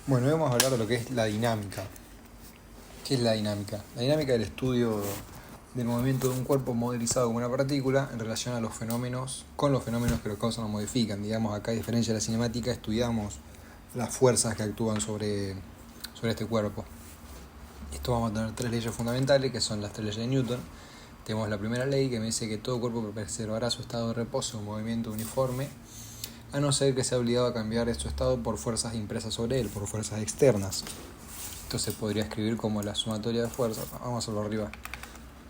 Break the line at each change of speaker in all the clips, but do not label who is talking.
Bueno, hoy vamos a hablar de lo que es la dinámica. ¿Qué es la dinámica? La dinámica es el estudio del movimiento de un cuerpo modelizado como una partícula en relación a los fenómenos, con los fenómenos que lo causan o modifican. Digamos, acá a diferencia de la cinemática, estudiamos las fuerzas que actúan sobre este cuerpo. Esto vamos a tener tres leyes fundamentales, que son las tres leyes de Newton. Tenemos la primera ley, que me dice que todo cuerpo preservará su estado de reposo en un movimiento uniforme, a no ser que sea obligado a cambiar su estado por fuerzas impresas sobre él, por fuerzas externas. Esto se podría escribir como la sumatoria de fuerzas. Vamos a hacerlo arriba.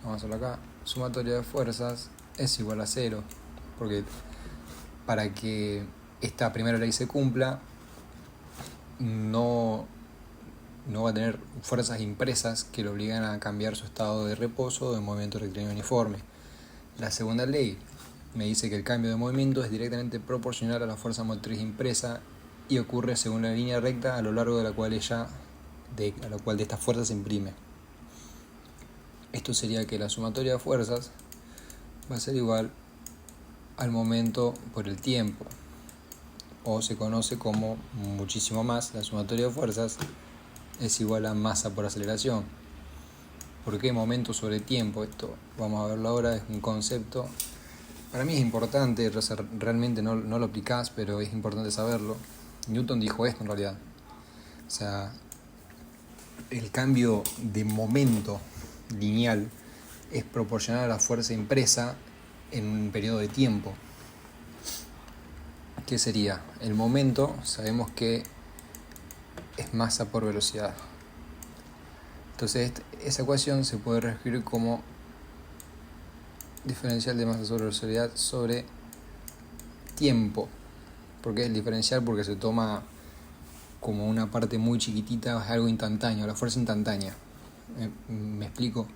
Vamos a hacerlo acá. Sumatoria de fuerzas es igual a 0. Porque para que esta primera ley se cumpla, no va a tener fuerzas impresas que lo obligan a cambiar su estado de reposo o de movimiento rectilíneo uniforme. La segunda ley me dice que el cambio de movimiento es directamente proporcional a la fuerza motriz impresa y ocurre según la línea recta a lo largo de la cual de esta fuerza se imprime. Esto sería que la sumatoria de fuerzas va a ser igual al momento por el tiempo, o se conoce como muchísimo más. La sumatoria de fuerzas es igual a masa por aceleración. ¿Por qué momento sobre tiempo? Esto vamos a verlo ahora, es un concepto. Para mí es importante, realmente no lo aplicás, pero es importante saberlo. Newton dijo esto en realidad. O sea, el cambio de momento lineal es proporcional a la fuerza impresa en un periodo de tiempo. ¿Qué sería? El momento, sabemos que es masa por velocidad. Entonces, esa ecuación se puede reescribir como diferencial de masa sobre velocidad sobre tiempo. ¿Por qué es diferencial? Porque se toma como una parte muy chiquitita, es algo instantáneo, la fuerza instantánea. ¿Me explico?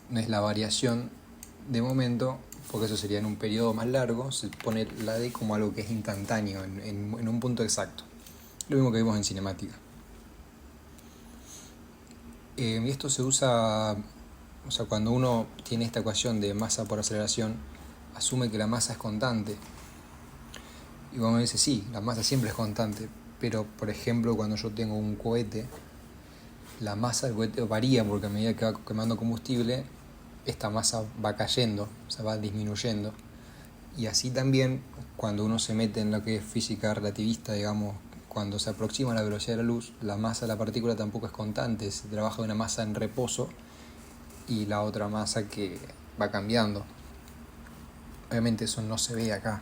No es la variación de momento, porque eso sería en un periodo más largo, se pone la D como algo que es instantáneo, en un punto exacto. Lo mismo que vimos en cinemática. Y esto se usa, o sea, cuando uno tiene esta ecuación de masa por aceleración, asume que la masa es constante. Y uno dice, sí, la masa siempre es constante, pero por ejemplo cuando yo tengo un cohete, la masa del cohete varía porque a medida que va quemando combustible, esta masa va cayendo, o sea, va disminuyendo. Y así también cuando uno se mete en lo que es física relativista, digamos, cuando se aproxima a la velocidad de la luz, la masa de la partícula tampoco es constante, se trabaja de una masa en reposo y la otra masa que va cambiando. Obviamente eso no se ve acá,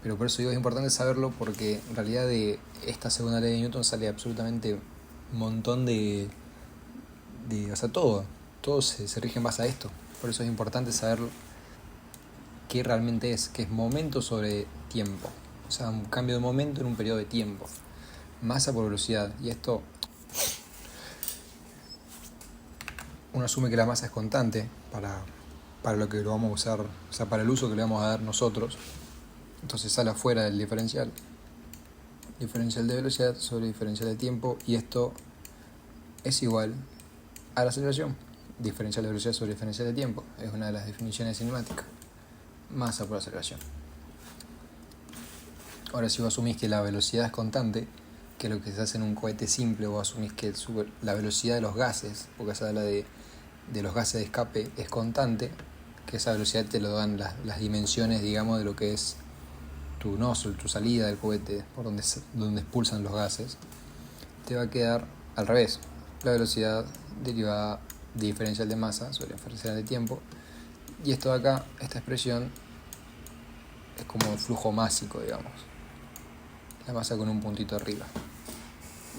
pero por eso digo es importante saberlo, porque en realidad de esta segunda ley de Newton sale absolutamente un montón o sea, todo se rige en base a esto. Por eso es importante saber qué realmente es, que es momento sobre tiempo. O sea, un cambio de momento en un periodo de tiempo. Masa por velocidad. Y esto, uno asume que la masa es constante para lo que lo vamos a usar, o sea, para el uso que le vamos a dar nosotros. Entonces sale afuera del diferencial. Diferencial de velocidad sobre diferencial de tiempo. Y esto es igual a la aceleración. Diferencial de velocidad sobre diferencial de tiempo. Es una de las definiciones cinemáticas. Masa por aceleración. Ahora, si vos asumís que la velocidad es constante, que es lo que se hace en un cohete simple, o asumís que la velocidad de los gases, porque se habla de los gases de escape, es constante, que esa velocidad te lo dan las dimensiones, digamos, de lo que es tu nozzle, tu salida del cohete, por donde expulsan los gases, te va a quedar al revés. La velocidad derivada de diferencial de masa sobre diferencial de tiempo. Y esto de acá, esta expresión, es como flujo másico, digamos. La masa con un puntito arriba.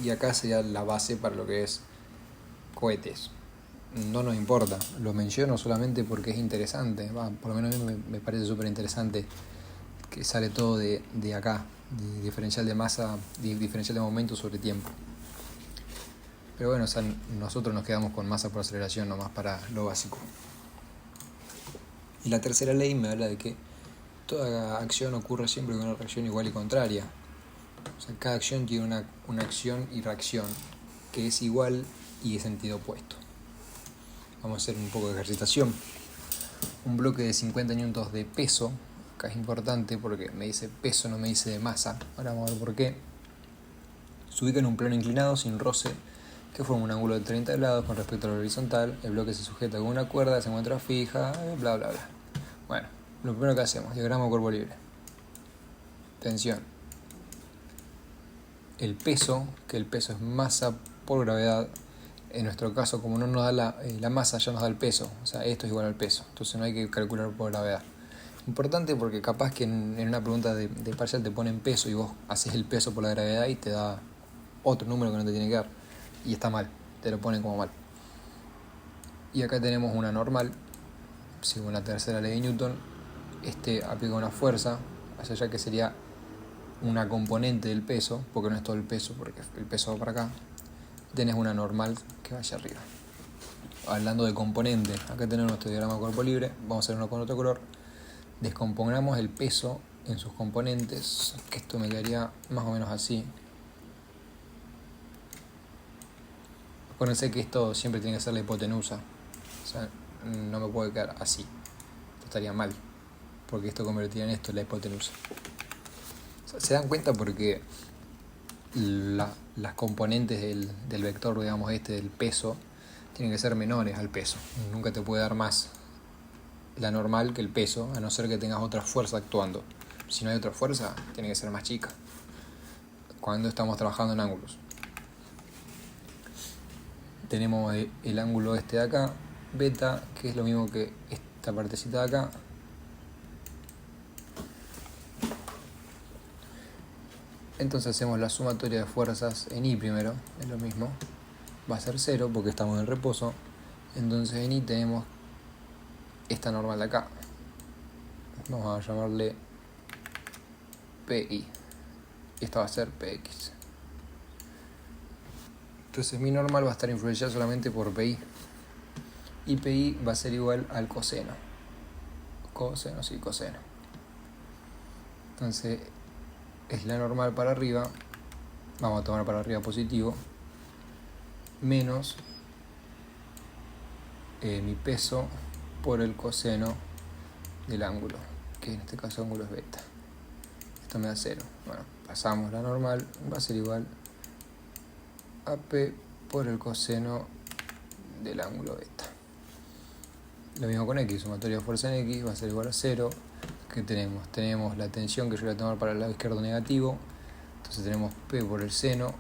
Y acá sería la base para lo que es cohetes. No nos importa, lo menciono solamente porque es interesante. Por lo menos a mí me parece súper interesante que sale todo de acá, de diferencial de masa, de diferencial de momento sobre tiempo. Pero bueno, o sea, nosotros nos quedamos con masa por aceleración nomás para lo básico. Y la tercera ley me habla de que toda acción ocurre siempre con una reacción igual y contraria. O sea, cada acción tiene una acción y reacción que es igual y de sentido opuesto. Vamos a hacer un poco de ejercitación. Un bloque de 50 newtons de peso, acá es importante porque me dice peso, no me dice de masa. Ahora vamos a ver por qué. Se ubica en un plano inclinado sin roce que forma un ángulo de 30 grados con respecto al horizontal. El bloque se sujeta con una cuerda, se encuentra fija, bla bla bla. Bueno, lo primero que hacemos, diagrama de cuerpo libre. Tensión. El peso, que el peso es masa por gravedad. En nuestro caso, como no nos da la masa, ya nos da el peso. O sea, esto es igual al peso. Entonces no hay que calcular por gravedad. Importante porque capaz que en una pregunta de parcial te ponen peso y vos haces el peso por la gravedad y te da otro número que no te tiene que dar. Y está mal, te lo ponen como mal. Y acá tenemos una normal, según la tercera ley de Newton. Aplica una fuerza, hacia allá que sería una componente del peso, porque no es todo el peso, porque el peso va para acá. Tenés una normal que vaya arriba. Hablando de componentes, acá tenemos nuestro diagrama de cuerpo libre. Vamos a hacer uno con otro color. Descompongamos el peso en sus componentes, que esto me quedaría más o menos así. Acuérdense que esto siempre tiene que ser la hipotenusa, o sea, no me puede quedar así, esto estaría mal, porque esto convertiría en esto la hipotenusa. O sea, se dan cuenta porque las componentes del vector, digamos del peso, tienen que ser menores al peso. Nunca te puede dar más la normal que el peso, a no ser que tengas otra fuerza actuando. Si no hay otra fuerza, tiene que ser más chica cuando estamos trabajando en ángulos. Tenemos el ángulo de acá, beta, que es lo mismo que esta partecita de acá. Entonces hacemos la sumatoria de fuerzas en I primero, es lo mismo. Va a ser 0 porque estamos en reposo. Entonces en I tenemos esta normal de acá. Vamos a llamarle PI. Esta va a ser PX. Entonces mi normal va a estar influenciada solamente por PI. Y PI va a ser igual al coseno. Coseno. Entonces es la normal para arriba. Vamos a tomar para arriba positivo. Menos mi peso por el coseno del ángulo, que en este caso el ángulo es beta. Esto me da 0. Bueno, pasamos la normal. Va a ser igual a P por el coseno del ángulo beta. Lo mismo con X, sumatoria de fuerza en X va a ser igual a 0. ¿Qué tenemos? Tenemos la tensión que yo voy a tomar para el lado izquierdo negativo. Entonces tenemos P por el seno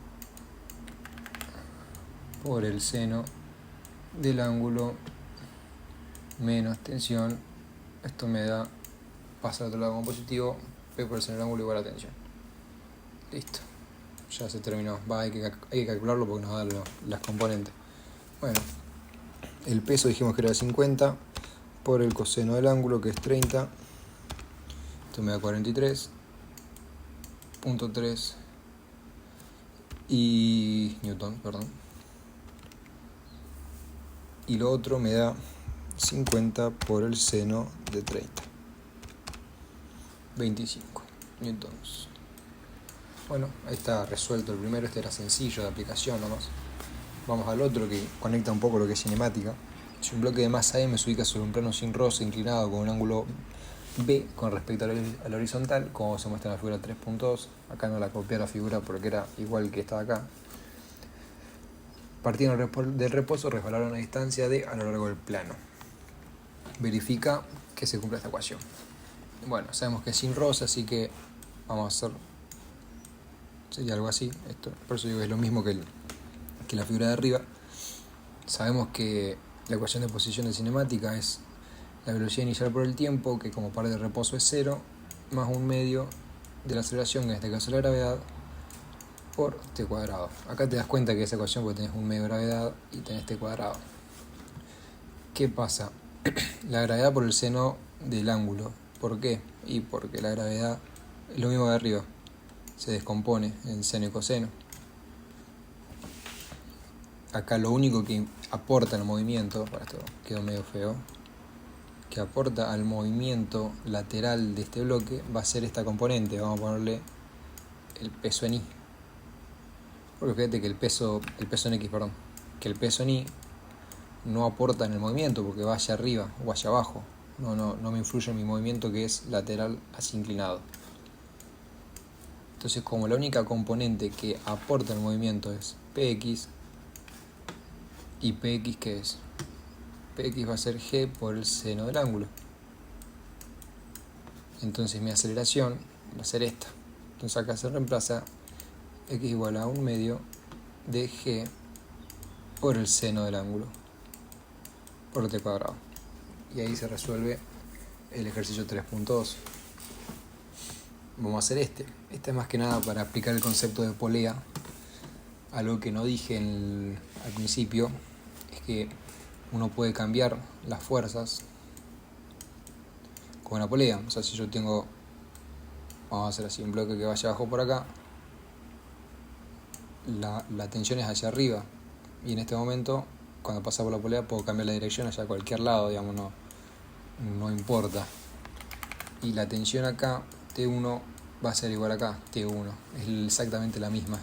del ángulo menos tensión. Esto me da, pasa al otro lado como positivo, P por el seno del ángulo igual a tensión. Listo. Ya se terminó. Hay que calcularlo porque nos da las componentes. Bueno, el peso dijimos que era 50 por el coseno del ángulo, que es 30. Esto me da 43.3 y Newton, perdón. Y lo otro me da 50 por el seno de 30. 25 newtons. Bueno, ahí está resuelto el primero. Este era sencillo de aplicación nomás. Vamos al otro que conecta un poco lo que es cinemática. Si un bloque de masa M se ubica sobre un plano sin roce inclinado con un ángulo B con respecto al horizontal, como se muestra en la figura 3.2, acá no la copié la figura porque era igual que esta de acá. Partiendo del reposo, resbalaron a distancia D a lo largo del plano. Verifica que se cumpla esta ecuación. Bueno, sabemos que es sin roce, así que vamos a hacer, sería algo así, esto, por eso digo que es lo mismo que la figura de arriba. Sabemos que la ecuación de posición de cinemática es la velocidad inicial por el tiempo, que como par de reposo es 0, más un medio de la aceleración, en este caso la gravedad, por t cuadrado. Acá te das cuenta que esa ecuación porque tenés un medio de gravedad y tenés t cuadrado. ¿Qué pasa? La gravedad por el seno del ángulo. ¿Por qué? Y porque la gravedad es lo mismo de arriba. Se descompone en seno y coseno. Acá lo único que aporta al movimiento, para esto quedó medio feo, que aporta al movimiento lateral de este bloque va a ser esta componente. Vamos a ponerle el peso en I. Porque fíjate que el peso en X, que el peso en I no aporta en el movimiento porque va hacia arriba o hacia abajo. No me influye en mi movimiento que es lateral así inclinado. Entonces, como la única componente que aporta el movimiento es Px, y Px, ¿qué es? Px va a ser g por el seno del ángulo. Entonces mi aceleración va a ser esta. Entonces acá se reemplaza x igual a 1/2 de g por el seno del ángulo por t cuadrado. Y ahí se resuelve el ejercicio 3.2. Vamos a hacer este. Este es más que nada para aplicar el concepto de polea. Algo que no dije al principio es que uno puede cambiar las fuerzas con una polea. O sea, si yo tengo, vamos a hacer así, un bloque que vaya abajo por acá, la tensión es hacia arriba, y en este momento, cuando pasa por la polea, puedo cambiar la dirección hacia cualquier lado, digamos, no importa. Y la tensión acá, T1, va a ser igual acá, T1, es exactamente la misma.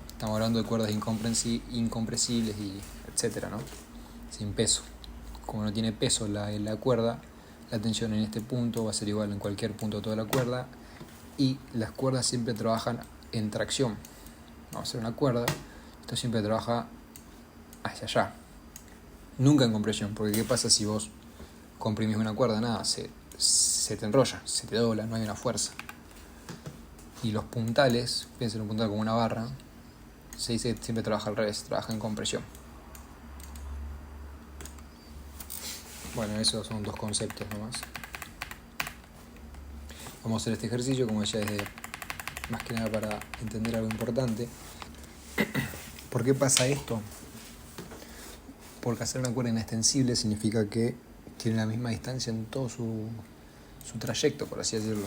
Estamos hablando de cuerdas incompresibles y etcétera, ¿no? Sin peso. Como no tiene peso la cuerda, la tensión en este punto va a ser igual en cualquier punto de toda la cuerda, y las cuerdas siempre trabajan en tracción. Vamos a hacer una cuerda, esto siempre trabaja hacia allá, nunca en compresión, porque ¿qué pasa si vos comprimís una cuerda? Nada, se te enrolla, se te dobla, no hay una fuerza. Y los puntales, piensen en un puntal como una barra, se dice que siempre trabaja al revés, trabaja en compresión. Bueno, esos son dos conceptos nomás. Vamos a hacer este ejercicio, como decía, es más que nada para entender algo importante. ¿Por qué pasa esto? Porque hacer una cuerda inextensible significa que tiene la misma distancia en todo su trayecto, por así decirlo.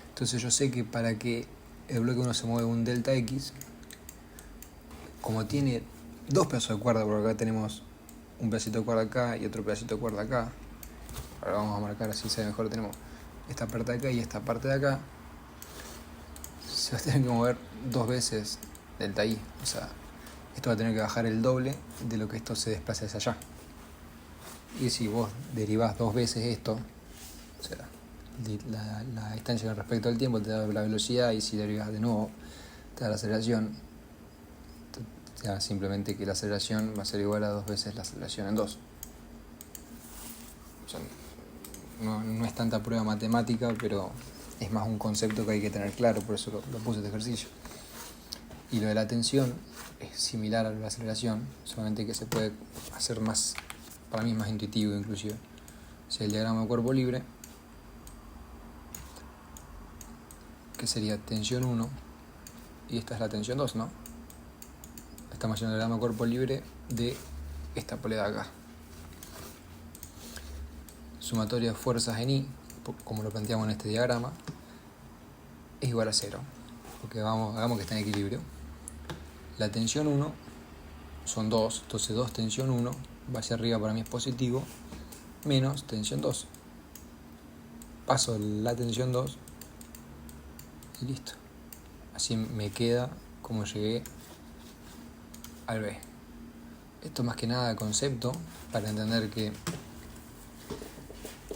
Entonces yo sé que para que el bloque 1 se mueva un delta X, como tiene dos pedazos de cuerda, porque acá tenemos un pedacito de cuerda acá y otro pedacito de cuerda acá, ahora vamos a marcar así se ve mejor, tenemos esta parte de acá y esta parte de acá, se va a tener que mover dos veces delta I, o sea, esto va a tener que bajar el doble de lo que esto se desplaza hacia allá. Y si vos derivás dos veces esto, o sea, la distancia con respecto al tiempo te da la velocidad, y si derivas de nuevo te da la aceleración, te da simplemente que la aceleración va a ser igual a dos veces la aceleración en 2. O sea, no es tanta prueba matemática, pero es más un concepto que hay que tener claro, por eso lo puse este ejercicio. Y lo de la tensión es similar a la aceleración, solamente que se puede hacer más, para mí es más intuitivo inclusive. O sea, el diagrama de cuerpo libre, que sería tensión 1, y esta es la tensión 2, ¿no? Estamos haciendo el diagrama de cuerpo libre de esta polea de acá. Sumatoria de fuerzas en I, como lo planteamos en este diagrama, es igual a 0, porque hagamos que está en equilibrio. La tensión 1 son 2, entonces 2 tensión 1 va hacia arriba, para mí es positivo, menos tensión 2. Paso la tensión 2 y listo. Así me queda como llegué al B. Esto más que nada concepto para entender que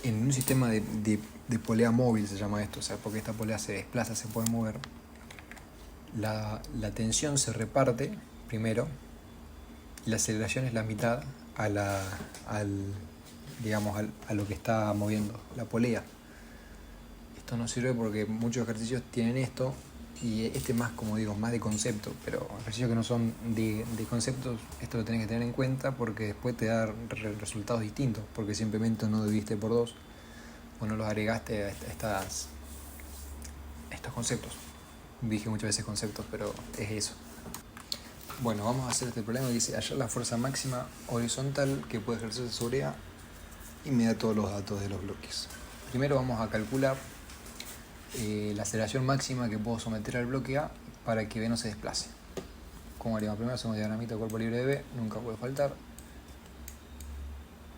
en un sistema de polea móvil se llama esto, o sea, porque esta polea se desplaza, se puede mover. La tensión se reparte primero y la aceleración es la mitad a lo que está moviendo la polea. Esto nos sirve porque muchos ejercicios tienen esto, y este más, como digo, más de concepto, pero ejercicios que no son de conceptos, esto lo tenés que tener en cuenta porque después te da resultados distintos, porque simplemente no dividiste por 2 o no los agregaste a estos conceptos. Dije muchas veces conceptos, pero es eso. Bueno, vamos a hacer este problema que dice: hallar la fuerza máxima horizontal que puede ejercerse sobre A, y me da todos los datos de los bloques. Primero vamos a calcular la aceleración máxima que puedo someter al bloque A para que B no se desplace. ¿Cómo haríamos? Primero hacemos diagramita de cuerpo libre de B, nunca puede faltar.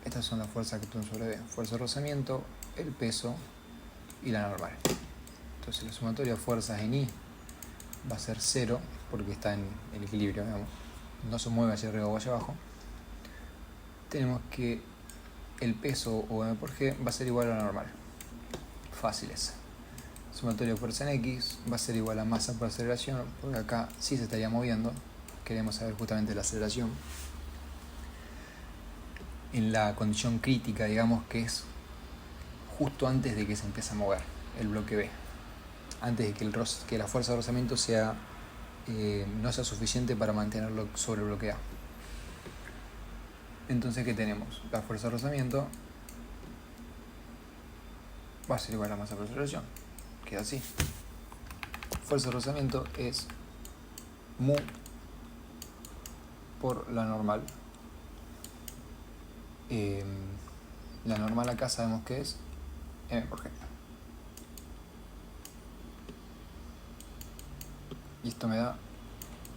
Estas son las fuerzas que actúan sobre B: fuerza de rozamiento, el peso y la normal. Entonces la sumatoria de fuerzas en I va a ser 0, porque está en el equilibrio, digamos, no se mueve hacia arriba o hacia abajo. Tenemos que el peso, o M por G, va a ser igual a la normal. Fácil esa. sumatorio de fuerza en X va a ser igual a masa por aceleración, porque acá sí se estaría moviendo. Queremos saber justamente la aceleración. En la condición crítica, digamos que es justo antes de que se empiece a mover el bloque B. Antes de que la fuerza de rozamiento no sea suficiente para mantenerlo sobre el bloque A. Entonces, ¿qué tenemos? La fuerza de rozamiento va a ser igual a masa por aceleración. Queda así. Fuerza de rozamiento es mu por la normal. La normal acá sabemos que es m por g. Y esto me da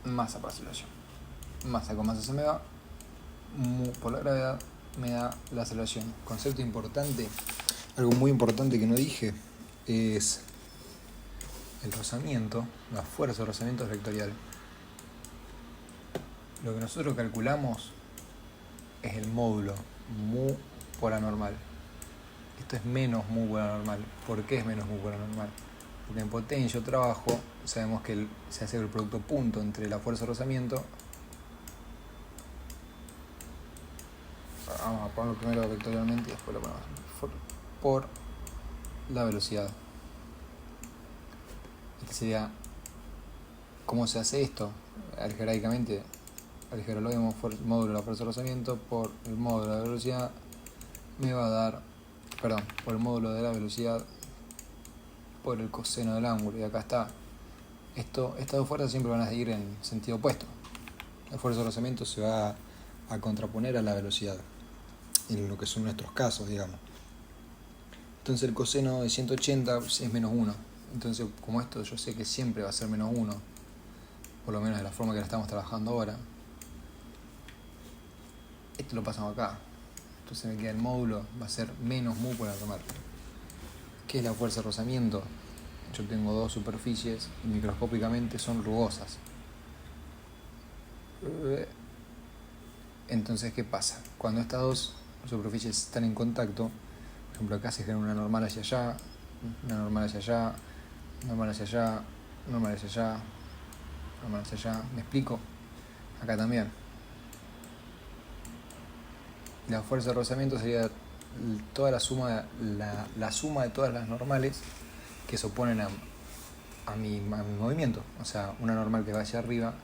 masa por aceleración. Masa con masa se me va. Mu por la gravedad me da la aceleración. Concepto importante, algo muy importante que no dije, es el rozamiento. La fuerza de rozamiento es vectorial. Lo que nosotros calculamos es el módulo mu por la normal. Esto es menos mu por la normal. ¿Por qué es menos mu por la normal? Porque en potencia o trabajo sabemos que se hace el producto punto entre la fuerza de rozamiento. Vamos a ponerlo primero vectorialmente y después lo ponemos por la velocidad. Este sería, ¿cómo se hace esto? Algebraicamente, algebraloguemos módulo de la fuerza de rozamiento por el módulo de la velocidad me va a dar, por el módulo de la velocidad por el coseno del ángulo. Y acá está. Estas dos fuerzas siempre van a ir en sentido opuesto. La fuerza de rozamiento se va a contraponer a la velocidad, en lo que son nuestros casos, digamos. Entonces el coseno de 180 es menos 1. Entonces, como esto yo sé que siempre va a ser menos 1, por lo menos de la forma que la estamos trabajando ahora, esto lo pasamos acá. Entonces me queda el módulo, va a ser menos mu por la normal. ¿Qué es la fuerza de rozamiento? Yo tengo dos superficies y microscópicamente son rugosas. Entonces, ¿qué pasa? Cuando estas dos superficies están en contacto, por ejemplo, acá se genera una normal hacia allá, una normal hacia allá, normal hacia allá, normal hacia allá, normal hacia allá. ¿Me explico? Acá también. La fuerza de rozamiento sería toda la suma de todas las normales que se oponen a mi movimiento. O sea, una normal que va hacia arriba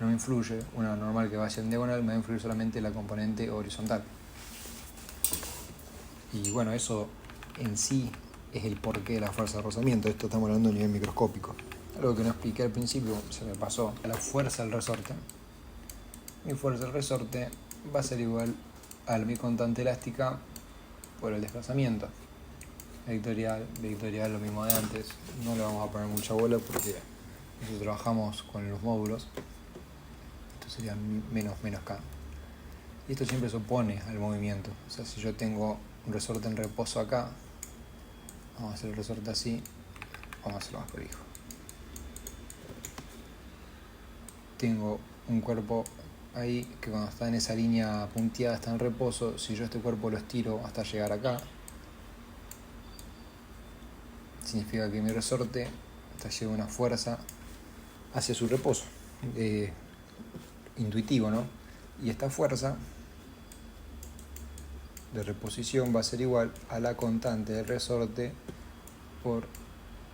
no me influye, una normal que vaya en diagonal me va a influir solamente la componente horizontal. Y bueno, eso en sí es el porqué de la fuerza de rozamiento. Esto estamos hablando a nivel microscópico. Algo que no expliqué al principio, se me pasó. La fuerza del resorte. Mi fuerza del resorte va a ser igual a mi constante elástica por el desplazamiento. Vectorial, lo mismo de antes. No le vamos a poner mucha bola porque nosotros trabajamos con los módulos. Esto sería menos K. Y esto siempre se opone al movimiento. O sea, si yo tengo un resorte en reposo acá, vamos a hacer el resorte así, vamos a hacerlo más prolijo. Tengo un cuerpo ahí que cuando está en esa línea punteada está en reposo. Si yo este cuerpo lo estiro hasta llegar acá, significa que mi resorte está llevando una fuerza hacia su reposo. Intuitivo, ¿no? Y esta fuerza de reposición va a ser igual a la constante del resorte por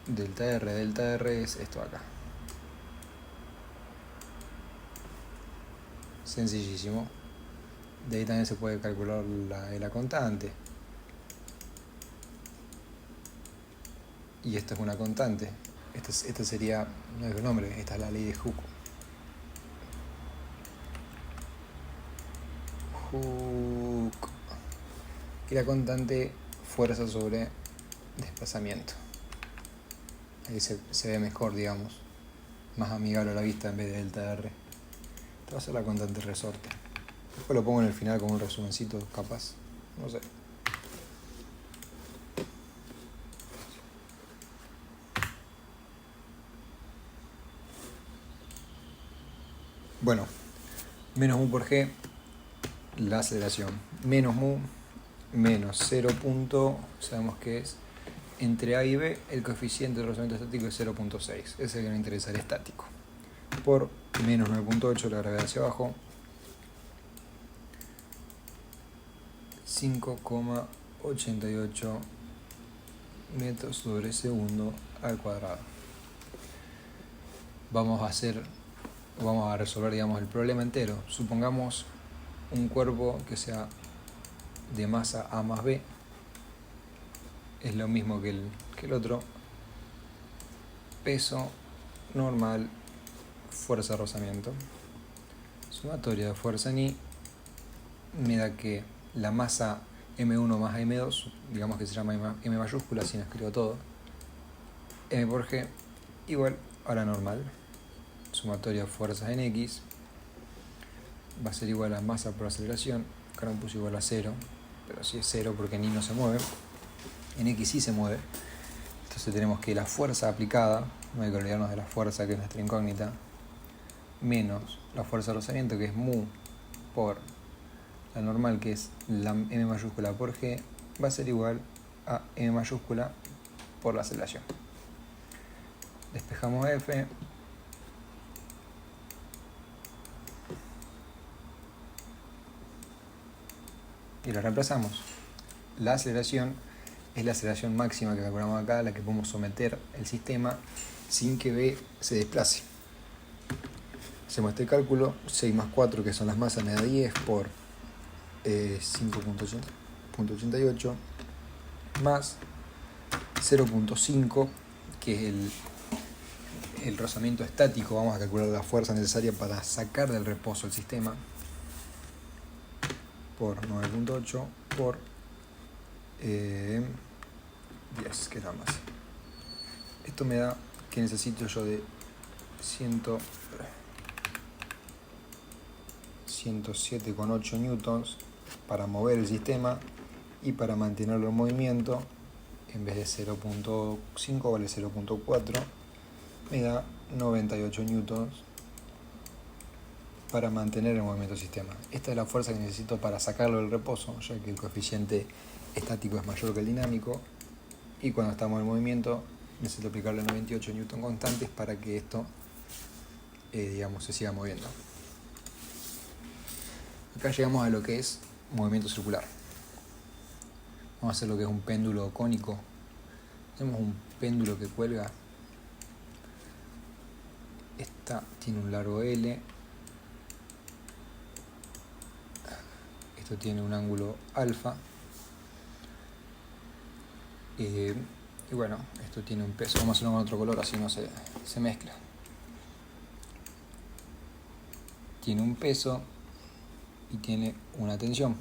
delta R. Delta R es esto de acá. Sencillísimo. De ahí también se puede calcular la constante. Y esto es una constante. Esta sería, no es el nombre, esta es la ley de Hooke. Y la constante fuerza sobre desplazamiento. Ahí se ve mejor, digamos, más amigable a la vista en vez de delta R. Esta va a ser la constante resorte. Después lo pongo en el final como un resumencito, capaz, no sé. Bueno, menos mu por g, la aceleración. Menos mu menos 0. Sabemos que es Entre A y B, el coeficiente de rozamiento estático es 0.6. Ese es el que nos interesa, el estático. Por menos 9.8, la gravedad hacia abajo, 5,88 metros sobre segundo al cuadrado. Vamos a resolver, digamos, el problema entero. Supongamos un cuerpo que sea de masa A más B, es lo mismo que el otro. Peso normal, fuerza de rozamiento. Sumatoria de fuerza en I me da que la masa M1 más M2, digamos que se llama M mayúscula, si no escribo todo, M por G igual a la normal. Sumatoria de fuerzas en X va a ser igual a masa por aceleración. Acá no puse igual a 0, pero sí es 0 porque en Y no se mueve. En X sí se mueve. Entonces tenemos que la fuerza aplicada, no hay que olvidarnos de la fuerza que es nuestra incógnita, menos la fuerza de rozamiento que es mu por la normal que es la M mayúscula por G, va a ser igual a M mayúscula por la aceleración. Despejamos F. Y lo reemplazamos. La aceleración es la aceleración máxima que calculamos acá, la que podemos someter el sistema sin que B se desplace. Hacemos este cálculo, 6 más 4 que son las masas me da 10 por 5.88 más 0.5 que es el rozamiento estático. Vamos a calcular la fuerza necesaria para sacar del reposo el sistema por 9.8 por 10, que es la masa. Esto me da que necesito yo de 107,8 newtons para mover el sistema, y para mantenerlo en movimiento, en vez de 0.5 vale 0.4, me da 98 newtons para mantener el movimiento del sistema. Esta es la fuerza que necesito para sacarlo del reposo, ya que el coeficiente estático es mayor que el dinámico, y cuando estamos en movimiento necesito aplicarle 98 newtons constantes para que esto se siga moviendo. Acá llegamos a lo que es movimiento circular. Vamos a hacer lo que es un péndulo cónico. Hacemos un péndulo que cuelga. Esta tiene un largo L. Esto tiene un ángulo alfa. Y bueno, esto tiene un peso. Vamos a hacerlo con otro color, así no se mezcla. Tiene un peso y tiene una tensión.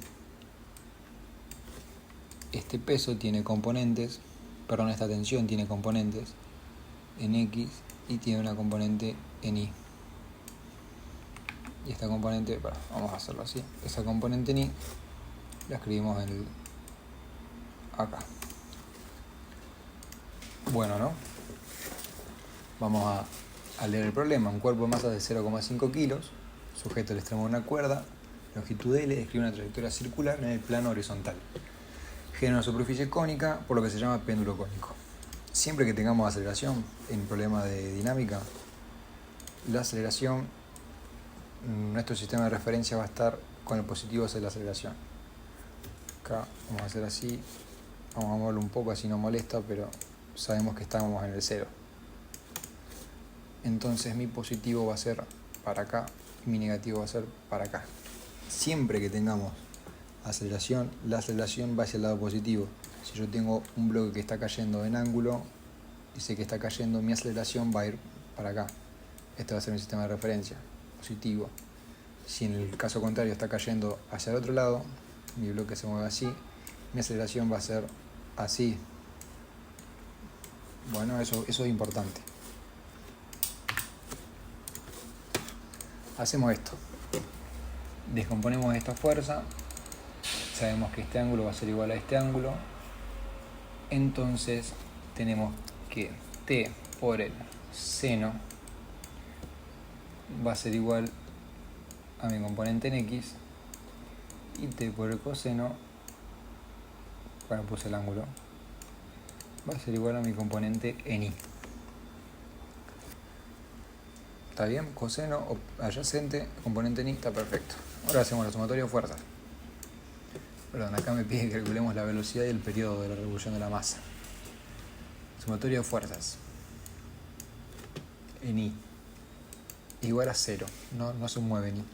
Este peso tiene componentes, esta tensión tiene componentes en X y tiene una componente en Y. Y esta componente, vamos a hacerlo así, esa componente en Y la escribimos acá. Bueno, ¿no? Vamos a leer el problema. Un cuerpo de masa de 0,5 kilos, sujeto al extremo de una cuerda, longitud L, describe una trayectoria circular en el plano horizontal. Genera una superficie cónica, por lo que se llama péndulo cónico. Siempre que tengamos aceleración en problema de dinámica, la aceleración, nuestro sistema de referencia va a estar con el positivo hacia la aceleración. Acá vamos a hacer así, vamos a moverlo un poco, así no molesta, pero sabemos que estamos en el cero. Entonces mi positivo va a ser para acá y mi negativo va a ser para acá. Siempre que tengamos aceleración, la aceleración va hacia el lado positivo. Si yo tengo un bloque que está cayendo en ángulo y sé que está cayendo, mi aceleración va a ir para acá. Este va a ser mi sistema de referencia, positivo. Si en el caso contrario está cayendo hacia el otro lado, mi bloque se mueve así, mi aceleración va a ser así. Bueno, eso es importante. Hacemos esto. Descomponemos esta fuerza. Sabemos que este ángulo va a ser igual a este ángulo. Entonces tenemos que T por el seno va a ser igual a mi componente en X, y T por el coseno, puse el ángulo, va a ser igual a mi componente en i. ¿Está bien? Coseno adyacente, componente en i, está perfecto. Ahora hacemos la sumatoria de fuerzas. Perdón, acá me pide que calculemos la velocidad y el periodo de la revolución de la masa. Sumatoria de fuerzas en i igual a 0, no se mueve en i.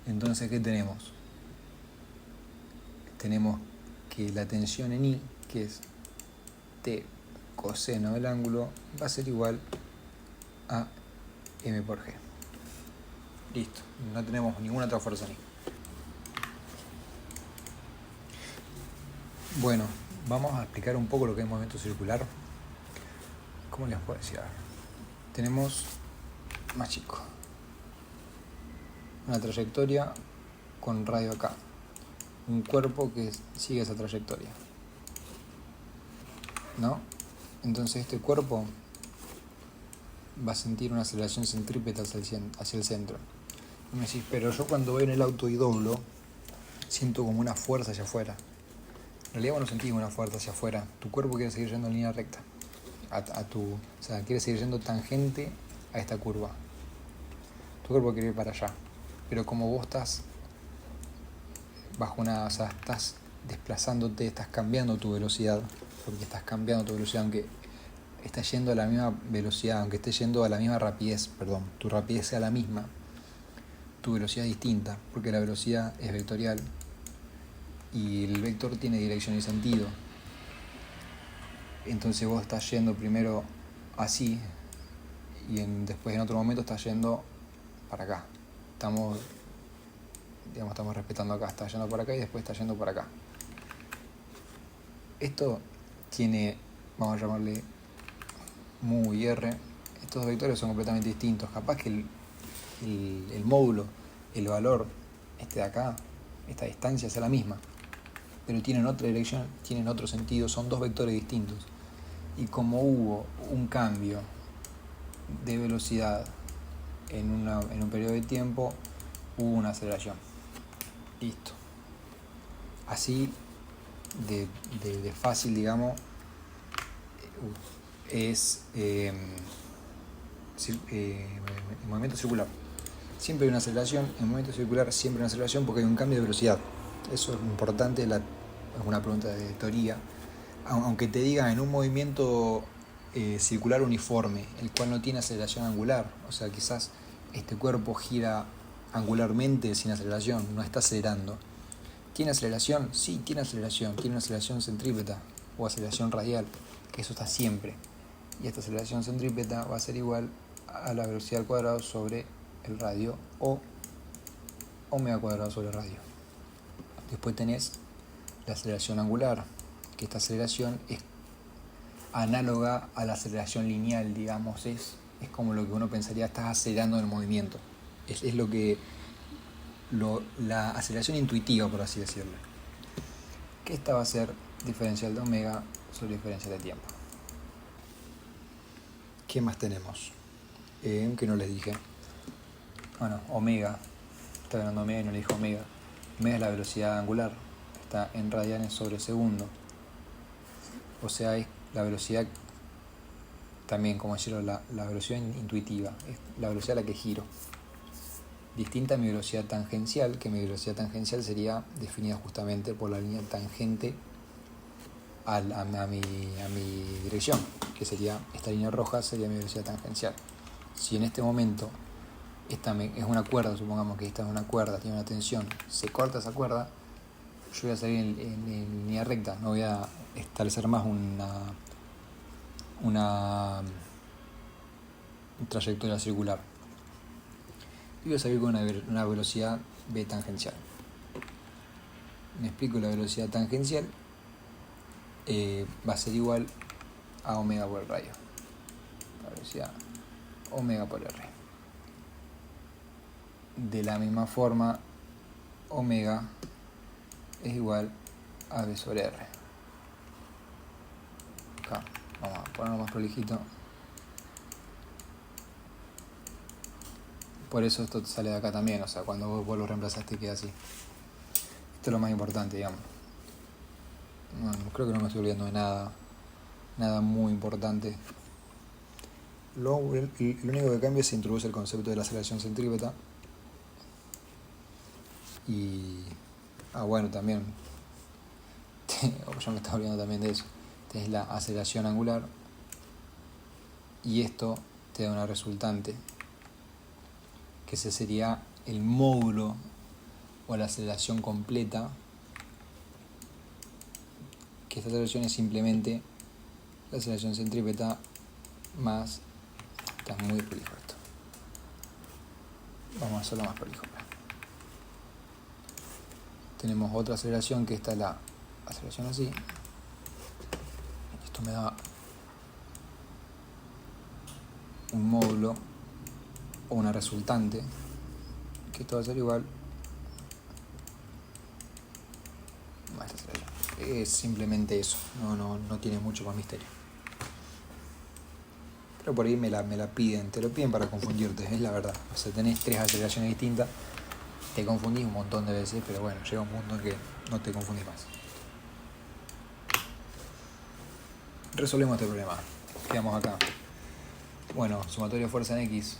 Entonces, ¿qué tenemos? Tenemos que la tensión en i, que es t coseno del ángulo, va a ser igual a m por g. Listo, no tenemos ninguna otra fuerza en i. Bueno, vamos a explicar un poco lo que es movimiento circular. ¿Cómo les puedo decir? Tenemos más chico una trayectoria con radio acá, un cuerpo que sigue esa trayectoria, ¿no? Entonces este cuerpo va a sentir una aceleración centrípeta hacia el centro. Y me decís, pero yo cuando voy en el auto y doblo, siento como una fuerza hacia afuera. En realidad vos no sentís una fuerza hacia afuera. Tu cuerpo quiere seguir yendo en línea recta. O sea, quiere seguir yendo tangente a esta curva. Tu cuerpo quiere ir para allá. Pero como vos estás o sea, estás desplazándote, estás cambiando tu velocidad, porque estás cambiando tu velocidad, aunque estás yendo a la misma velocidad, aunque estés yendo a la misma rapidez, tu rapidez sea la misma, tu velocidad es distinta, porque la velocidad es vectorial y el vector tiene dirección y sentido. Entonces vos estás yendo primero así y después en otro momento estás yendo para acá. Estamos respetando acá, está yendo por acá y después está yendo por acá. Esto tiene, vamos a llamarle mu y r. Estos vectores son completamente distintos. Capaz que el módulo, el valor de acá, esta distancia sea la misma, pero tienen otra dirección, tienen otro sentido, son dos vectores distintos. Y como hubo un cambio de velocidad en un periodo de tiempo, hubo una aceleración. Listo. Así de fácil, digamos, es movimiento circular. Siempre hay una aceleración, en movimiento circular siempre hay una aceleración porque hay un cambio de velocidad. Eso es importante, es una pregunta de teoría. Aunque te diga en un movimiento circular uniforme, el cual no tiene aceleración angular, o sea, quizás este cuerpo gira angularmente sin aceleración, no está acelerando. ¿Tiene aceleración? Sí, tiene una aceleración centrípeta o aceleración radial, que eso está siempre. Y esta aceleración centrípeta va a ser igual a la velocidad al cuadrado sobre el radio o omega cuadrado sobre el radio. Después tenés la aceleración angular, que esta aceleración es análoga a la aceleración lineal, digamos, es como lo que uno pensaría, estás acelerando en el movimiento. Es la aceleración intuitiva, por así decirlo. Que esta va a ser diferencial de omega sobre diferencial de tiempo. ¿Qué más tenemos? Que no les dije. Bueno, omega. Está hablando omega y no le dije omega. Omega es la velocidad angular. Está en radianes sobre segundo. O sea, es la velocidad, también como decirlo, la velocidad intuitiva. Es la velocidad a la que giro. Distinta a mi velocidad tangencial, que mi velocidad tangencial sería definida justamente por la línea tangente a mi dirección, que sería esta línea roja, sería mi velocidad tangencial. Si en este momento esta es una cuerda, supongamos que esta es una cuerda, tiene una tensión, se corta esa cuerda, yo voy a salir en línea recta, no voy a establecer más una trayectoria circular. Y voy a salir con una velocidad v tangencial. Me explico, la velocidad tangencial va a ser igual a omega por el radio. La velocidad omega por r. De la misma forma, omega es igual a v sobre r. Acá, vamos a ponerlo más prolijito. Por eso esto sale de acá también, o sea, cuando vos lo reemplazaste queda así. Esto es lo más importante, digamos. Bueno, creo que no me estoy olvidando de nada. nada muy importante. Lo único que cambia es se introduce el concepto de la aceleración centrípeta. Y bueno, también ya me estaba olvidando también de eso. Tenés la aceleración angular y esto te da una resultante, que ese sería el módulo o la aceleración completa, que esta aceleración es simplemente la aceleración centrípeta más... Está muy prolijo esto. Vamos a hacerlo más prolijo. Tenemos otra aceleración, que esta es la aceleración así. Esto me da un módulo o una resultante, que esto va a ser igual a esta aceleración. Es simplemente eso, no tiene mucho más misterio. Pero por ahí me la piden, te lo piden para confundirte, es la verdad. O sea, tenés 3 aceleraciones distintas, te confundís un montón de veces, pero bueno, llega un punto en que no te confundís más. Resolvemos este problema. Quedamos acá. Bueno, sumatorio de fuerza en X.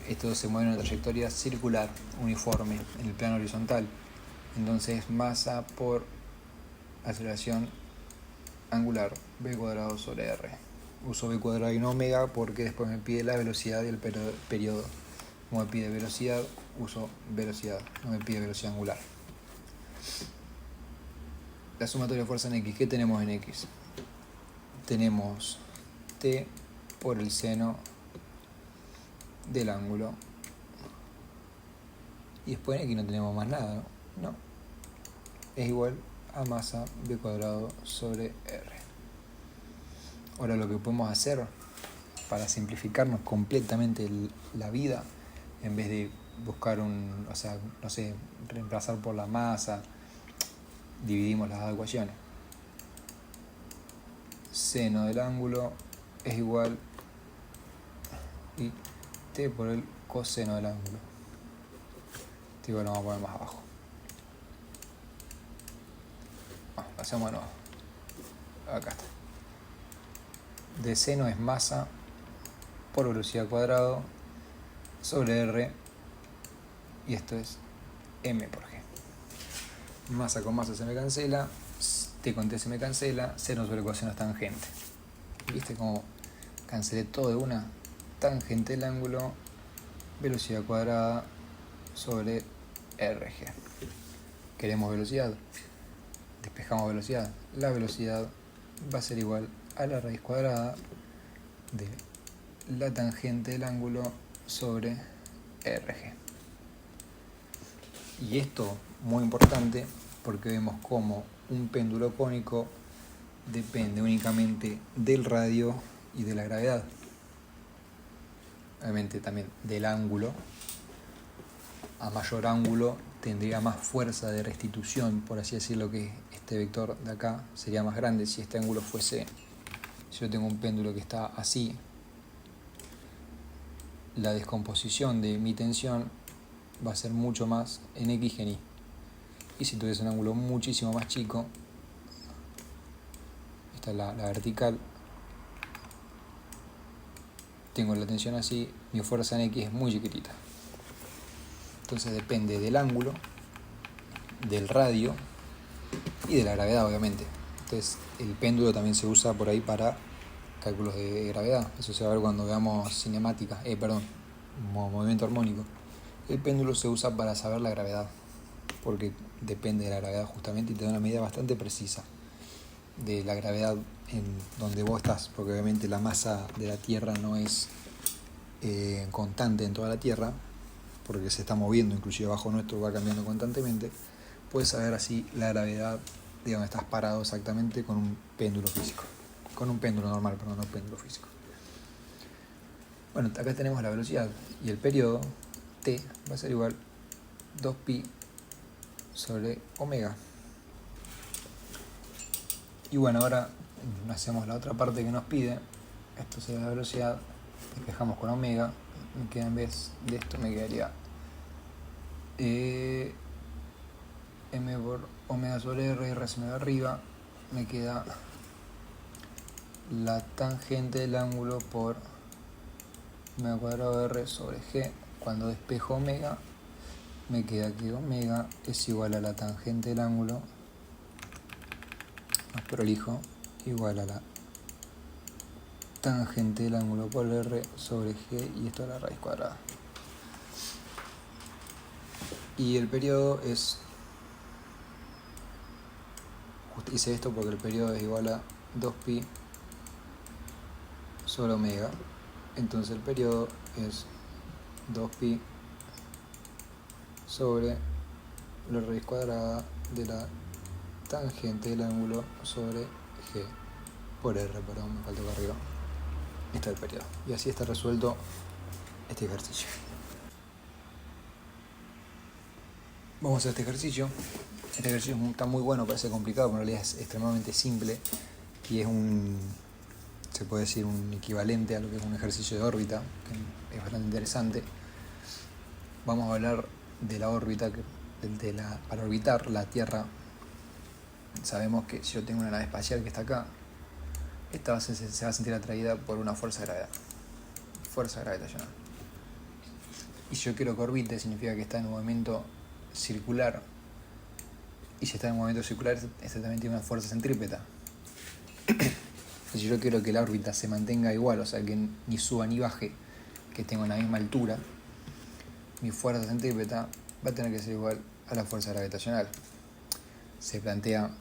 Esto se mueve en una trayectoria circular, uniforme, en el plano horizontal. Entonces, masa por aceleración angular, b cuadrado sobre r. Uso b cuadrado y no omega porque después me pide la velocidad y el periodo. Como me pide velocidad, uso velocidad, no me pide velocidad angular. La sumatoria de fuerza en X, ¿qué tenemos en X? Tenemos t por el seno del ángulo. Y después en X no tenemos más nada, ¿no? No. Es igual a masa b cuadrado sobre r. Ahora lo que podemos hacer para simplificarnos completamente la vida, en vez de buscar reemplazar por la masa, dividimos las ecuaciones. Seno del ángulo es igual y t por el coseno del ángulo. Esto igual lo vamos a poner más abajo. Lo hacemos de nuevo. Acá está. De seno es masa por velocidad cuadrado sobre r, y esto es m por g. Masa con masa se me cancela, t con t se me cancela, seno sobre coseno es tangente. ¿Viste cómo cancelé todo de una? Tangente del ángulo, velocidad cuadrada sobre rg. Queremos velocidad, despejamos velocidad. La velocidad va a ser igual a la raíz cuadrada de la tangente del ángulo sobre rg. Y esto muy importante porque vemos cómo un péndulo cónico depende únicamente del radio y de la gravedad. Obviamente también del ángulo. A mayor ángulo tendría más fuerza de restitución, por así decirlo, que este vector de acá sería más grande. Si este ángulo fuese, si yo tengo un péndulo que está así, la descomposición de mi tensión va a ser mucho más en X que en Y. Y si tuviese un ángulo muchísimo más chico, esta es la vertical, tengo la tensión así, mi fuerza en X es muy chiquitita. Entonces depende del ángulo, del radio y de la gravedad, obviamente. Entonces el péndulo también se usa por ahí para cálculos de gravedad. Eso se va a ver cuando veamos cinemática, movimiento armónico. El péndulo se usa para saber la gravedad, porque depende de la gravedad justamente y te da una medida bastante precisa de la gravedad en donde vos estás, porque obviamente la masa de la Tierra no es constante en toda la Tierra, porque se está moviendo, inclusive bajo nuestro va cambiando constantemente. Puedes saber así la gravedad de donde estás parado exactamente con un péndulo físico, con un péndulo normal, perdón, no un péndulo físico. Bueno, acá tenemos la velocidad y el periodo t va a ser igual 2pi sobre omega. Y bueno, ahora hacemos la otra parte que nos pide. Esto sería la velocidad, despejamos con omega, me queda, en vez de esto me quedaría m por omega sobre r, r se me va arriba, me queda la tangente del ángulo por omega cuadrado de R sobre G. Cuando despejo omega, me queda que omega es igual a la tangente del ángulo, más prolijo, igual a la tangente del ángulo por R sobre G, y esto a la raíz cuadrada. Y el periodo es, hice esto porque el periodo es igual a 2pi sobre omega. Entonces el periodo es 2pi sobre la raíz cuadrada de la tangente del ángulo sobre G por R, perdón, me faltó acá arriba. Este es el periodo. Y así está resuelto este ejercicio. Vamos a hacer este ejercicio. Este ejercicio está muy bueno, parece complicado, pero en realidad es extremadamente simple y es se puede decir un equivalente a lo que es un ejercicio de órbita, que es bastante interesante. Vamos a hablar de la órbita, para orbitar la Tierra. Sabemos que si yo tengo una nave espacial que está acá, esta se va a sentir atraída por una fuerza de gravedad, fuerza gravitacional. Y si yo quiero que orbite, significa que está en un movimiento circular, y si está en un movimiento circular, este también tiene una fuerza centrípeta. Si yo quiero que la órbita se mantenga igual, o sea que ni suba ni baje, que tenga la misma altura, mi fuerza centrípeta va a tener que ser igual a la fuerza gravitacional. Se plantea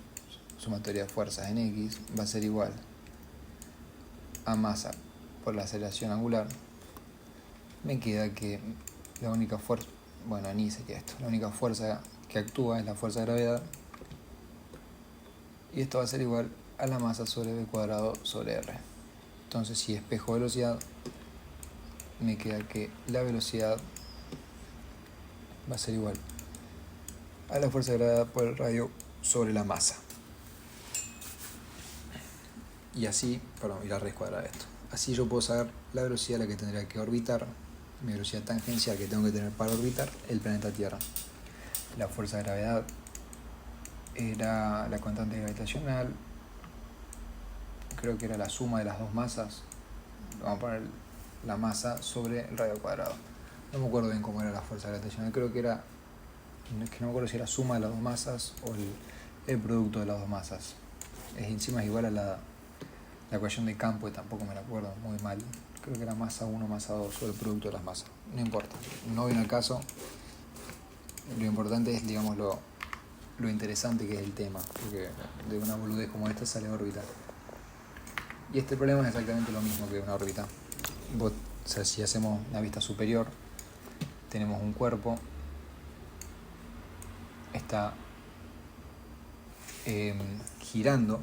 sumatoria de fuerzas en X, va a ser igual a masa por la aceleración angular. Me queda que la única fuerza, bueno, ni sería esto, la única fuerza que actúa es la fuerza de gravedad, y esto va a ser igual a la masa sobre v cuadrado sobre r. Entonces, si despejo velocidad, me queda que la velocidad va a ser igual a la fuerza de gravedad por el radio sobre la masa. Y así, y la raíz cuadrada de esto. Así yo puedo saber la velocidad a la que tendría que orbitar, mi velocidad tangencial que tengo que tener para orbitar el planeta Tierra. La fuerza de gravedad era la constante gravitacional, creo que era la suma de las dos masas. Vamos a poner la masa sobre el radio cuadrado. No me acuerdo bien cómo era la fuerza gravitacional, creo que era, no me acuerdo si era suma de las dos masas o el producto de las dos masas. Encima es igual a la ecuación de campo, y tampoco me la acuerdo muy mal. Creo que era masa 1, masa 2 sobre el producto de las masas. No importa, no viene al caso. Lo importante es, digamos, lo interesante que es el tema, porque de una boludez como esta sale órbita. Y este problema es exactamente lo mismo que una órbita. O sea, si hacemos una vista superior, tenemos un cuerpo, está girando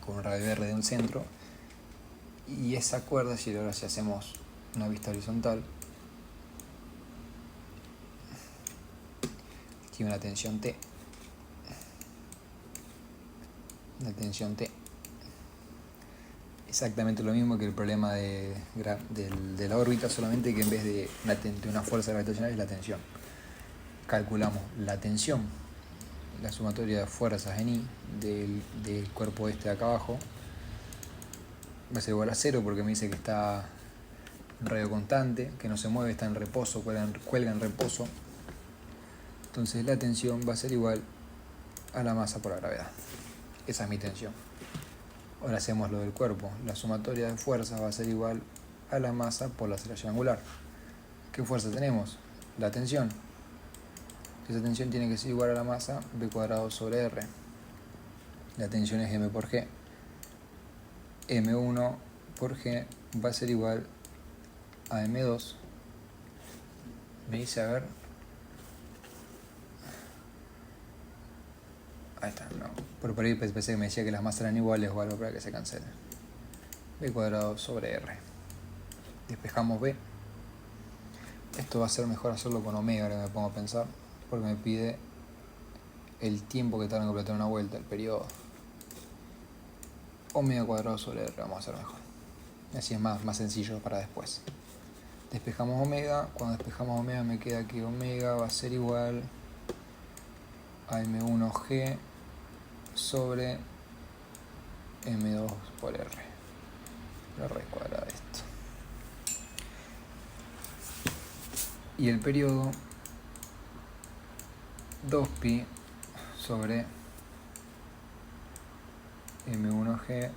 con un radio R de un centro, y esa cuerda, si ahora si hacemos una vista horizontal, tiene una tensión T. Una tensión T. Exactamente lo mismo que el problema de la órbita, solamente que en vez de una fuerza gravitacional es la tensión. Calculamos la tensión, la sumatoria de fuerzas en I del cuerpo este de acá abajo, va a ser igual a 0 porque me dice que está en radio constante, que no se mueve, está en reposo, cuelga en reposo. Entonces la tensión va a ser igual a la masa por la gravedad. Esa es mi tensión. Ahora hacemos lo del cuerpo. La sumatoria de fuerzas va a ser igual a la masa por la aceleración angular. ¿Qué fuerza tenemos? La tensión. Esa tensión tiene que ser igual a la masa v cuadrado sobre r. La tensión es m por g. m1 por g va a ser igual a m2. Me dice, a ver. Ahí está, no. Por ahí pensé que me decía que las masas eran iguales o algo para que se cancele. V cuadrado sobre R. Despejamos B. Esto va a ser mejor hacerlo con omega, ahora me pongo a pensar, porque me pide el tiempo que tarda en completar una vuelta, el periodo. Omega cuadrado sobre R vamos a hacer mejor. Así es más sencillo para después. Despejamos omega. Cuando despejamos omega me queda que omega va a ser igual a M1G sobre M2 por R. la raíz cuadrada de esto. Y el periodo 2pi sobre M1G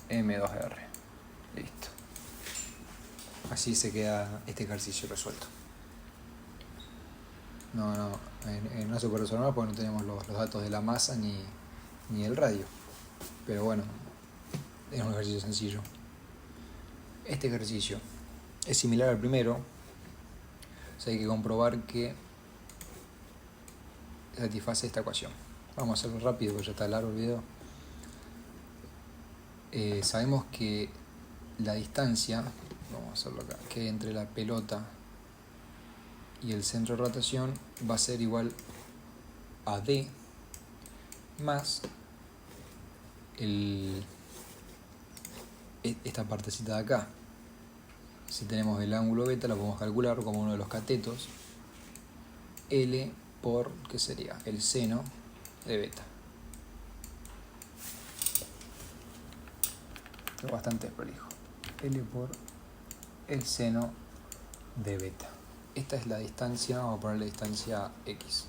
M2R. Listo. Así se queda este ejercicio resuelto. No se puede resolver porque no tenemos los datos de la masa ni el radio. Pero bueno, es un ejercicio sencillo. Este ejercicio es similar al primero. O sea, hay que comprobar que satisface esta ecuación. Vamos a hacerlo rápido porque ya está largo el video. Sabemos que la distancia, vamos a hacerlo acá, que entre la pelota y el centro de rotación va a ser igual a D más esta partecita de acá. Si tenemos el ángulo beta, lo podemos calcular como uno de los catetos, L por, ¿qué sería? El seno de beta. Es bastante prolijo. L por el seno de beta. Esta es la distancia, vamos a poner la distancia X.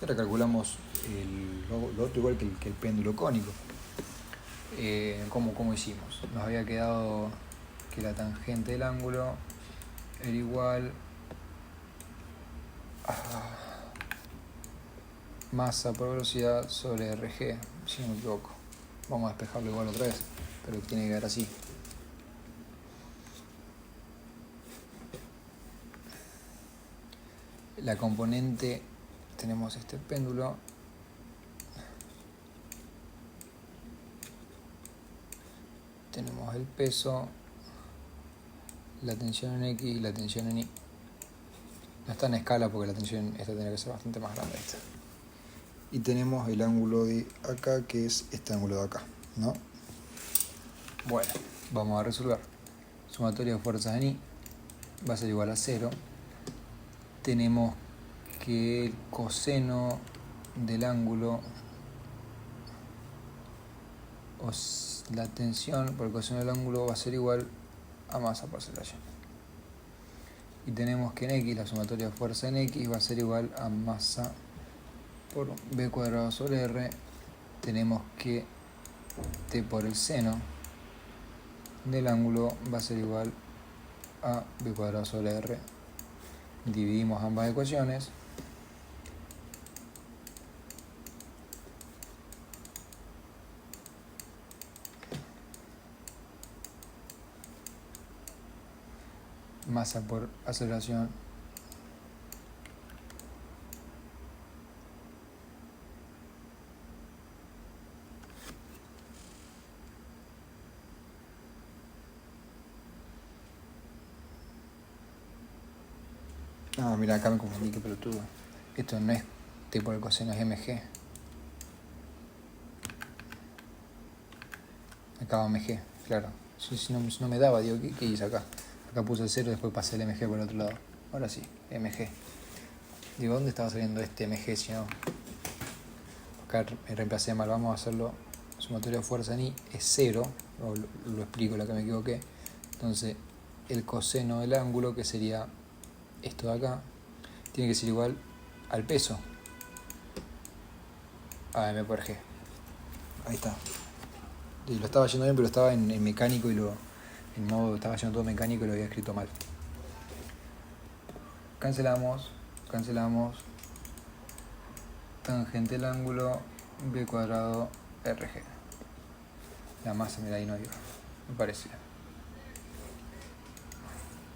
Ahora calculamos lo otro igual que el péndulo cónico. ¿Cómo hicimos? Nos había quedado que la tangente del ángulo era igual a masa por velocidad sobre RG, si no me equivoco. Vamos a despejarlo igual otra vez, pero tiene que quedar así. La componente, tenemos este péndulo, tenemos el peso, la tensión en X y la tensión en Y. No está en escala porque la tensión esta tendría que ser bastante más grande. Esta. Y tenemos el ángulo de acá, que es este ángulo de acá, ¿no? Bueno, vamos a resolver. Sumatoria de fuerzas en Y va a ser igual a 0. Tenemos que el coseno del ángulo, o la tensión por el coseno del ángulo, va a ser igual a masa por aceleración. Y tenemos que en X, la sumatoria de fuerza en X va a ser igual a masa por B cuadrado sobre R. Tenemos que T por el seno del ángulo va a ser igual a B cuadrado sobre R. Dividimos ambas ecuaciones. Masa por aceleración mira, acá me confundí, qué pelotudo. Esto no es T por el coseno, es MG. Acá va MG, claro. Si no me daba, digo, ¿qué hice acá? Acá puse el 0 y después pasé el MG por el otro lado. Ahora sí, MG. Digo, ¿dónde estaba saliendo este MG si no? Acá me reemplacé mal, vamos a hacerlo. Sumatoria de fuerza en Y es 0, lo explico la que me equivoqué. Entonces, el coseno del ángulo, que sería esto de acá, tiene que ser igual al peso, a M por G. Ahí está. Y lo estaba yendo bien, pero estaba en mecánico y en modo estaba yendo todo mecánico y lo había escrito mal. Cancelamos. Tangente del ángulo B cuadrado RG. La masa, mira, ahí no iba, me parecía.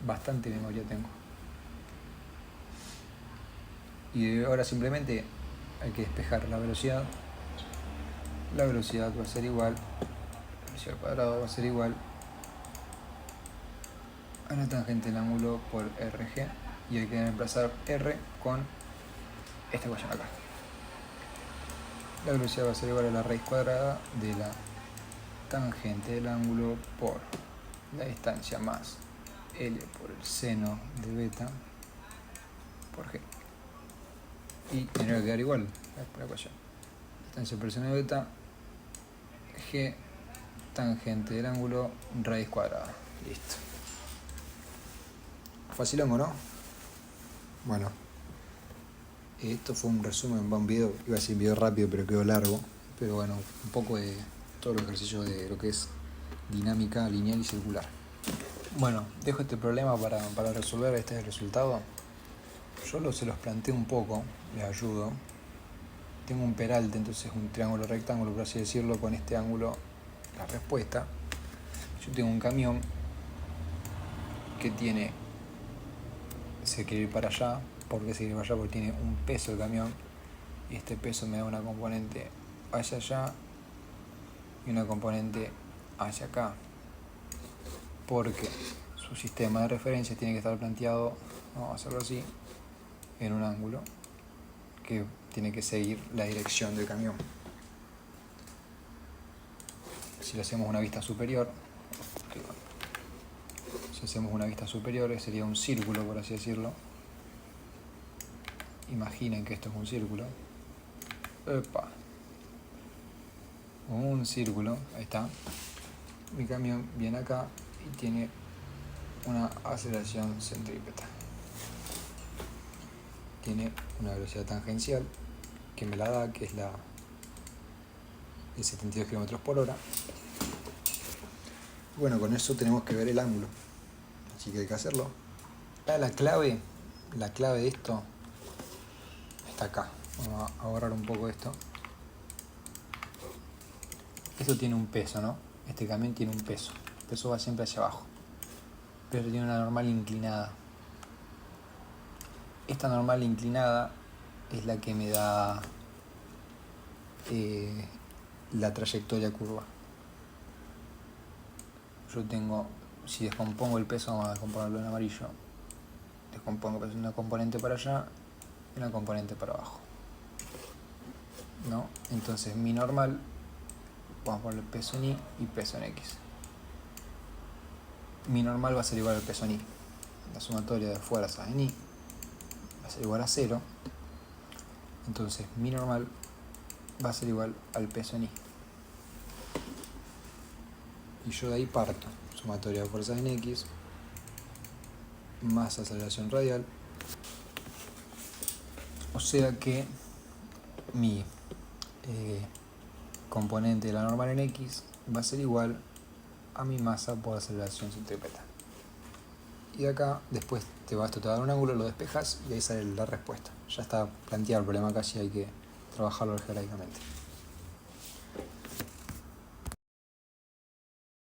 Bastante memoria tengo. Y ahora simplemente hay que despejar la velocidad. La velocidad va a ser igual, la velocidad al cuadrado va a ser igual a la tangente del ángulo por RG. Y hay que reemplazar R con esta ecuación acá. La velocidad va a ser igual a la raíz cuadrada de la tangente del ángulo por la distancia más L por el seno de beta por G. Y tendría que quedar igual la ecuación. distancia personal beta, G, tangente del ángulo, raíz cuadrada. Listo. Facilongo, ¿no? Bueno, esto fue un resumen, va un video, iba a ser un video rápido pero quedó largo, pero bueno, un poco de todos los ejercicios de lo que es dinámica lineal y circular. Bueno, dejo este problema para resolver. Este es el resultado. Yo se los planteo un poco, les ayudo. Tengo un peralte, entonces un triángulo rectángulo, por así decirlo, con este ángulo, la respuesta. Yo tengo un camión que se quiere ir para allá. ¿Por qué se quiere ir para allá? Porque tiene un peso el camión, y este peso me da una componente hacia allá y una componente hacia acá, porque su sistema de referencia tiene que estar planteado, vamos a hacerlo así, en un ángulo que tiene que seguir la dirección del camión. Si le hacemos una vista superior, sería un círculo, por así decirlo. Imaginen que esto es un círculo. ¡Epa! Un círculo, ahí está. Mi camión viene acá y tiene una aceleración centrípeta. Tiene una velocidad tangencial que me la da, que es la de 72 km por hora. Bueno, con eso tenemos que ver el ángulo, así que hay que hacerlo. La clave de esto está acá. Vamos a borrar un poco esto. Esto tiene un peso, ¿no? Este camión tiene un peso. El peso va siempre hacia abajo, pero tiene una normal inclinada. Esta normal inclinada es la que me da la trayectoria curva. Yo tengo, si descompongo el peso, vamos a descomponerlo en amarillo, descompongo una componente para allá y una componente para abajo, ¿no? Entonces mi normal, vamos a poner peso en Y y peso en X. Mi normal va a ser igual al peso en Y. La sumatoria de fuerzas en Y va a ser igual a 0. Entonces mi normal va a ser igual al peso en Y. Y yo de ahí parto. Sumatoria de fuerzas en X más aceleración radial. O sea que mi componente de la normal en X va a ser igual a mi masa por aceleración centrípeta. Y de acá, después esto te va a dar un ángulo, lo despejas y ahí sale la respuesta. Ya está planteado el problema acá, si hay que trabajarlo algebraicamente.